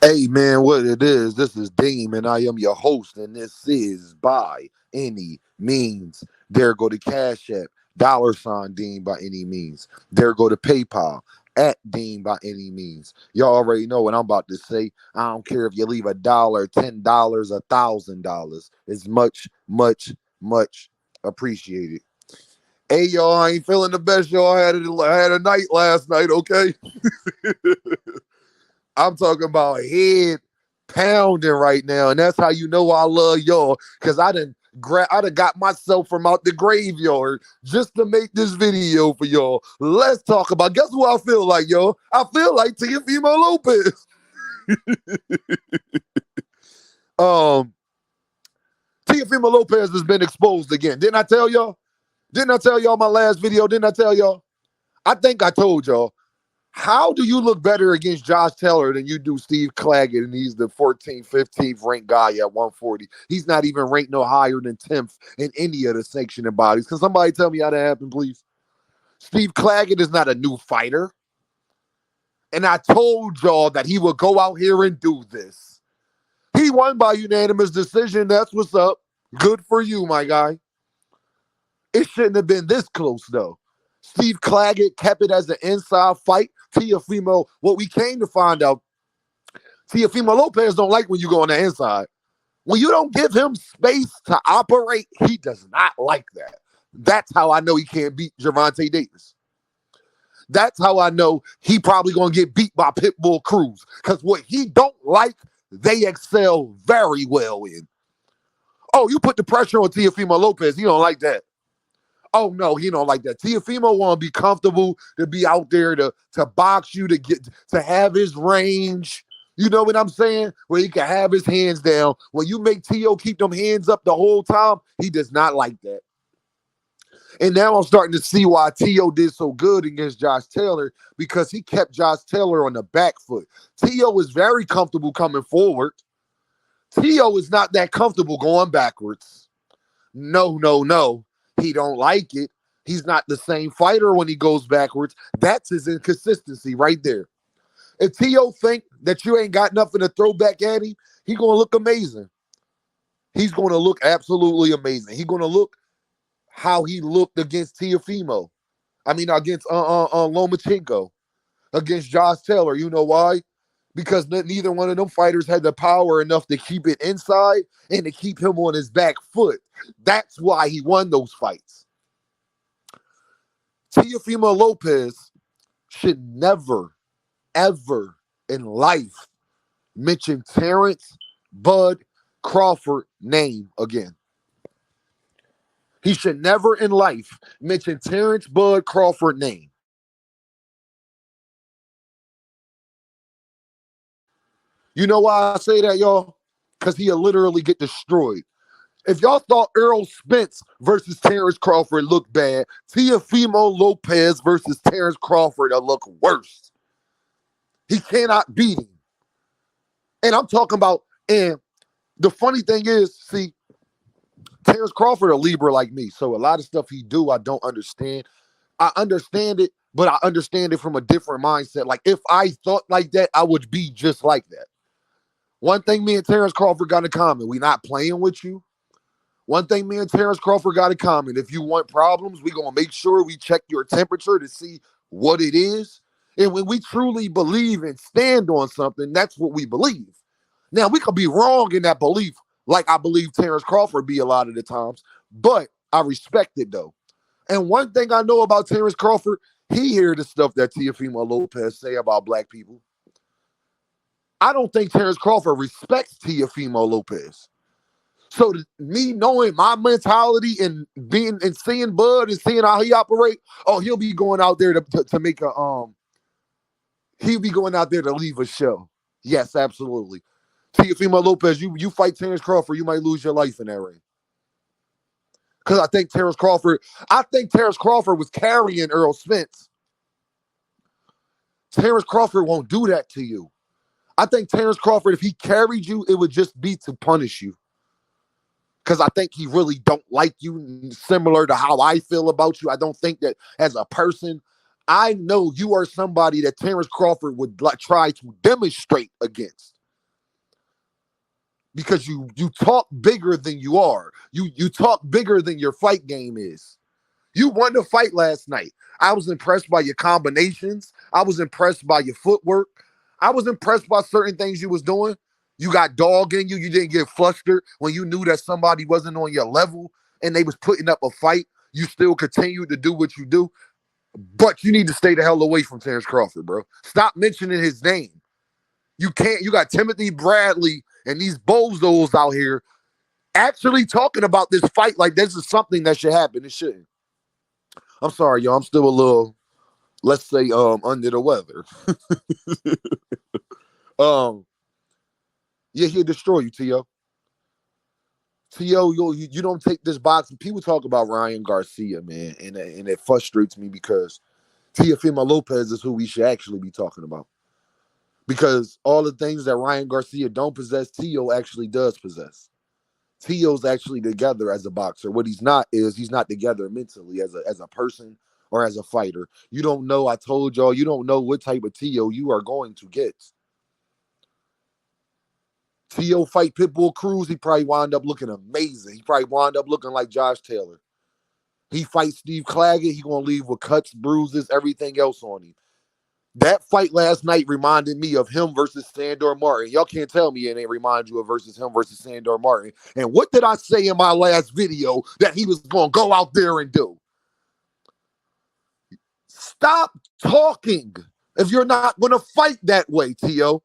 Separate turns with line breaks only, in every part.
Hey man, what it is? This is Deem, and I am your host, and this is By Any Means. There go to Cash App, $ Deem by any means. There go to PayPal at Deem by any means. Y'all already know what I'm about to say. I don't care if you leave $1, $10, $1,000. It's much appreciated. Hey y'all, I ain't feeling the best. Y'all I had a night last night. Okay. I'm talking about head pounding right now, and that's how you know I love y'all. Cause I done got myself from out the graveyard just to make this video for y'all. Let's talk about. Guess who I feel like, y'all? I feel like Teofimolopez. um, Teofimolopez has been exposed again. Didn't I tell y'all? Didn't I tell y'all my last video? Didn't I tell y'all? I think I told y'all. How do you look better against Josh Taylor than you do Steve Claggett, and he's the 14th, 15th ranked guy at 140? He's not even ranked no higher than 10th in any of the sanctioning bodies. Can somebody tell me how that happened, please? Steve Claggett is not a new fighter. And I told y'all that he would go out here and do this. He won by unanimous decision. That's what's up. Good for you, my guy. It shouldn't have been this close, though. Steve Claggett kept it as an inside fight. Teofimo, what we came to find out, Teofimolopez don't like when you go on the inside. When you don't give him space to operate, he does not like that. That's how I know he can't beat gervontadavis. That's how I know he probably gonna get beat by Pitbull Cruz. Because what he don't like, they excel very well in. Oh, you put the pressure on Teofimolopez. He don't like that. Oh no, he don't like that. Teofimo want to be comfortable, to be out there to box you, to have his range. You know what I'm saying? Where he can have his hands down. When you make Teo keep them hands up the whole time, he does not like that. And now I'm starting to see why Teo did so good against Josh Taylor, because he kept Josh Taylor on the back foot. Teo is very comfortable coming forward. Teo is not that comfortable going backwards. No. He don't like it. He's not the same fighter when he goes backwards. That's his inconsistency right there. If Teo think that you ain't got nothing to throw back at him, he gonna look amazing. He's gonna look absolutely amazing. He's gonna look how he looked against Teofimo. I mean, against Lomachenko, against Josh Taylor. You know why? Because neither one of them fighters had the power enough to keep it inside and to keep him on his back foot. That's why he won those fights. Teofimolopez should never, ever in life mention Terence Bud Crawford name again. He should never in life mention Terence Bud Crawford name. You know why I say that, y'all? Because he'll literally get destroyed. If y'all thought Earl Spence versus Terence Crawford looked bad, Teofimolopez versus Terence Crawford will look worse. He cannot beat him. And I'm talking about, and the funny thing is, see, Terence Crawford a Libra like me, so a lot of stuff he do, I don't understand. I understand it, but I understand it from a different mindset. Like, if I thought like that, I would be just like that. One thing me and Terence Crawford got in common, we not playing with you. One thing me and Terence Crawford got in common, if you want problems, we going to make sure we check your temperature to see what it is. And when we truly believe and stand on something, that's what we believe. Now, we could be wrong in that belief, like I believe Terence Crawford be a lot of the times, but I respect it, though. And one thing I know about Terence Crawford, he hear the stuff that Teofimolopez say about black people. I don't think Terence Crawford respects Teofimolopez. So me knowing my mentality and being and seeing Bud and seeing how he operate, oh, he'll be going out there to make a he'll be going out there to leave a show. Yes, absolutely. Teofimolopez, you fight Terence Crawford, you might lose your life in that ring. Because I think Terence Crawford was carrying Earl Spence. Terence Crawford won't do that to you. I think Terence Crawford, if he carried you, it would just be to punish you. Because I think he really don't like you, similar to how I feel about you. I don't think that as a person, I know you are somebody that Terence Crawford would try to demonstrate against. because you talk bigger than you are. You talk bigger than your fight game is. You won the fight last night. I was impressed by your combinations. I was impressed by your footwork. I was impressed by certain things you was doing. You got dog in you. You didn't get flustered when you knew that somebody wasn't on your level and they was putting up a fight. You still continued to do what you do. But you need to stay the hell away from Terence Crawford, bro. Stop mentioning his name. You can't. You got Timothy Bradley and these bozos out here actually talking about this fight like this is something that should happen. It shouldn't. I'm sorry, y'all. I'm still a little, let's say, under the weather. Yeah, he'll destroy you, Tio. Tio, you don't take this boxing. People talk about Ryangarcia, man, and it frustrates me because Teofimolopez is who we should actually be talking about. Because all the things that Ryangarcia don't possess, Tio actually does possess. Tio's actually together as a boxer. What he's not is he's not together mentally as a person or as a fighter. You don't know. I told y'all, you don't know what type of Tio you are going to get. Tio fight Pitbull Cruz, he probably wound up looking amazing. He probably wound up looking like Josh Taylor. He fights Steve Claggett, he gonna leave with cuts, bruises, everything else on him. That fight last night reminded me of him versus Sandor Martin. Y'all can't tell me it ain't remind you of versus him versus Sandor Martin. And what did I say in my last video that he was going to go out there and do? Stop talking if you're not going to fight that way, Tio.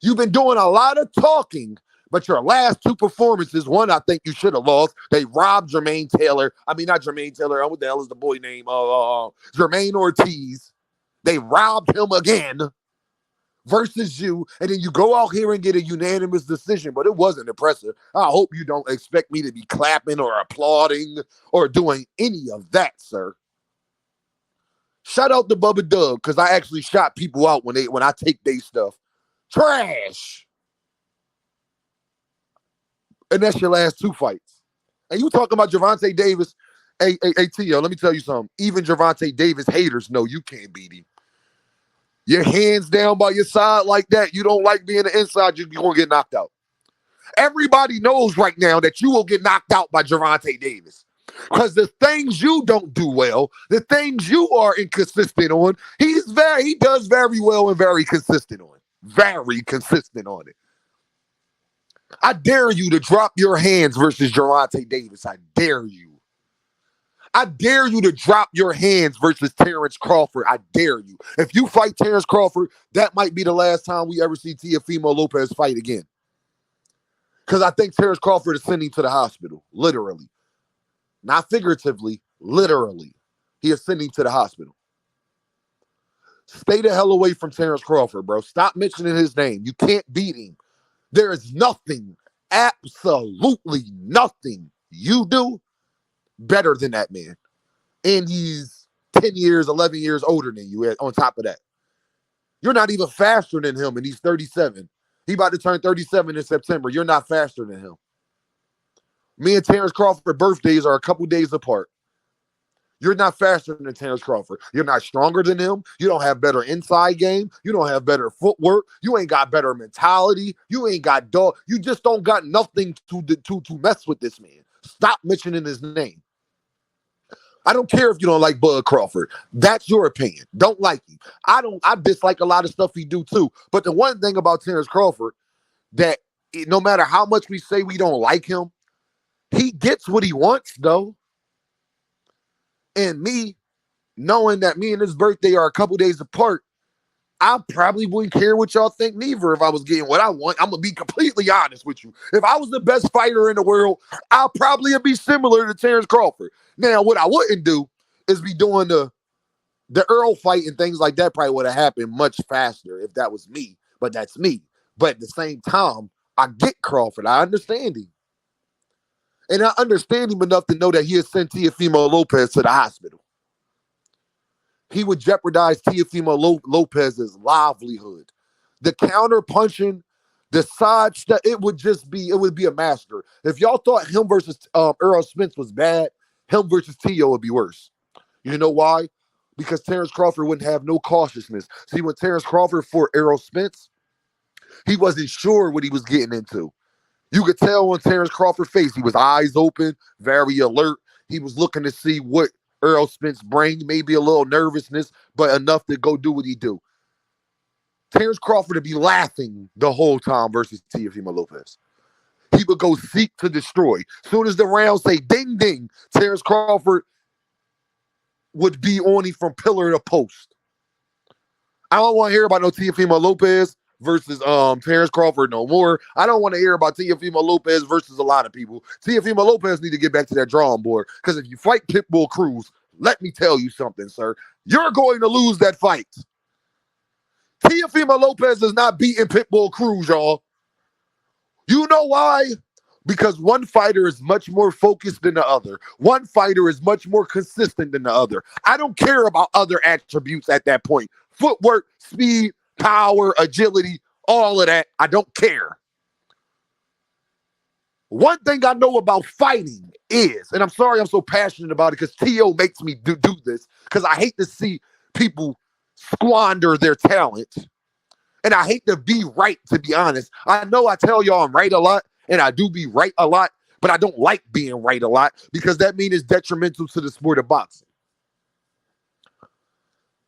You've been doing a lot of talking, but your last two performances, one I think you should have lost. They robbed Jermaine Taylor. I mean, not Jermaine Taylor. What the hell is the boy name? Jermaine Ortiz. They robbed him again versus you, and then you go out here and get a unanimous decision, but it wasn't impressive. I hope you don't expect me to be clapping or applauding or doing any of that, sir. Shout out to Bubba Doug, because I actually shot people out when I take their stuff. Trash. And that's your last two fights. And you talking about Gervonta Davis. Hey, Tio, let me tell you something. Even Gervonta Davis haters know you can't beat him. Your hands down by your side like that, you don't like being the inside, you're going to get knocked out. Everybody knows right now that you will get knocked out by Gervonta Davis. Because the things you don't do well, the things you are inconsistent on, he does very well and very consistent on. Very consistent on it. I dare you to drop your hands versus Gervonta Davis. I dare you. I dare you to drop your hands versus Terence Crawford. I dare you. If you fight Terence Crawford, that might be the last time we ever see Teofimolopez fight again. Because I think Terence Crawford is sending to the hospital, literally. Not figuratively, literally. He is sending to the hospital. Stay the hell away from Terence Crawford, bro. Stop mentioning his name. You can't beat him. There is nothing, absolutely nothing you do better than that man. And he's 10 years, 11 years older than you on top of that. You're not even faster than him, and he's 37. He about to turn 37 in September. You're not faster than him. Me and Terence Crawford birthdays are a couple days apart. You're not faster than Terence Crawford. You're not stronger than him. You don't have better inside game. You don't have better footwork. You ain't got better mentality. You ain't got dog. You just don't got nothing to mess with this man. Stop mentioning his name. I don't care if you don't like Bud Crawford. That's your opinion. Don't like him. I dislike a lot of stuff he do too. But the one thing about Terence Crawford, that no matter how much we say we don't like him, he gets what he wants, though. And me, knowing that me and his birthday are a couple days apart, I probably wouldn't care what y'all think neither if I was getting what I want. I'm going to be completely honest with you. If I was the best fighter in the world, I'll probably be similar to Terence Crawford. Now, what I wouldn't do is be doing the Earl fight and things like that. Probably would have happened much faster if that was me, but that's me. But at the same time, I get Crawford. I understand him. And I understand him enough to know that he has sent Teofimolopez to the hospital. He would jeopardize Teofimolopez's livelihood. The counter punching, the side step, it would be a master. If y'all thought him versus Earl Spence was bad, him versus Tio would be worse. You know why? Because Terence Crawford wouldn't have no cautiousness. See, when Terence Crawford fought Errol Spence, he wasn't sure what he was getting into. You could tell on Terence Crawford's face, he was eyes open, very alert. He was looking to see what Earl Spence bring, maybe a little nervousness, but enough to go do what he do. Terence Crawford would be laughing the whole time versus Teofimolopez. He would go seek to destroy. Soon as the round say ding ding, Terence Crawford would be on him from pillar to post. I don't want to hear about no Teofimolopez versus Terence Crawford no more. I don't want to hear about Teofimolopez versus a lot of people. Teofimolopez need to get back to that drawing board, because if you fight Pitbull Cruz, let me tell you something, sir. You're going to lose that fight. Teofimolopez is not beating Pitbull Cruz, y'all. You know why? Because one fighter is much more focused than the other. One fighter is much more consistent than the other. I don't care about other attributes at that point. Footwork, speed, power, agility, all of that. I don't care. One thing I know about fighting is, and I'm sorry I'm so passionate about it because Teo makes me do this, because I hate to see people squander their talent. And I hate to be right, to be honest. I know I tell y'all I'm right a lot, and I do be right a lot, but I don't like being right a lot, because that means it's detrimental to the sport of boxing.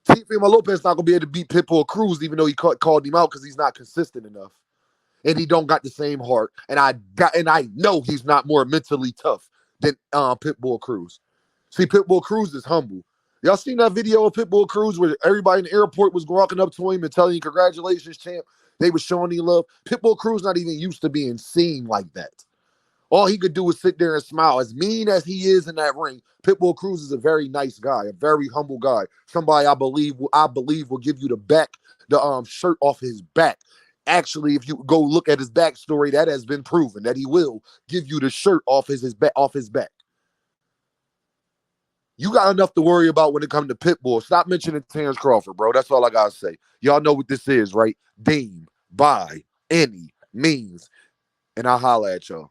Teofimolopez is not going to be able to beat Pitbull Cruz, even though he called him out, because he's not consistent enough. And he don't got the same heart. And I know he's not more mentally tough than Pitbull Cruz. See, Pitbull Cruz is humble. Y'all seen that video of Pitbull Cruz where everybody in the airport was walking up to him and telling him, congratulations, champ? They were showing him love. Pitbull Cruz not even used to being seen like that. All he could do was sit there and smile. As mean as he is in that ring, Pitbull Cruz is a very nice guy, a very humble guy. Somebody I believe will give you the shirt off his back. Actually, if you go look at his backstory, that has been proven that he will give you the shirt off his back. You got enough to worry about when it comes to Pitbull. Stop mentioning Terence Crawford, bro. That's all I gotta say. Y'all know what this is, right? Deem by any means. And I'll holla at y'all.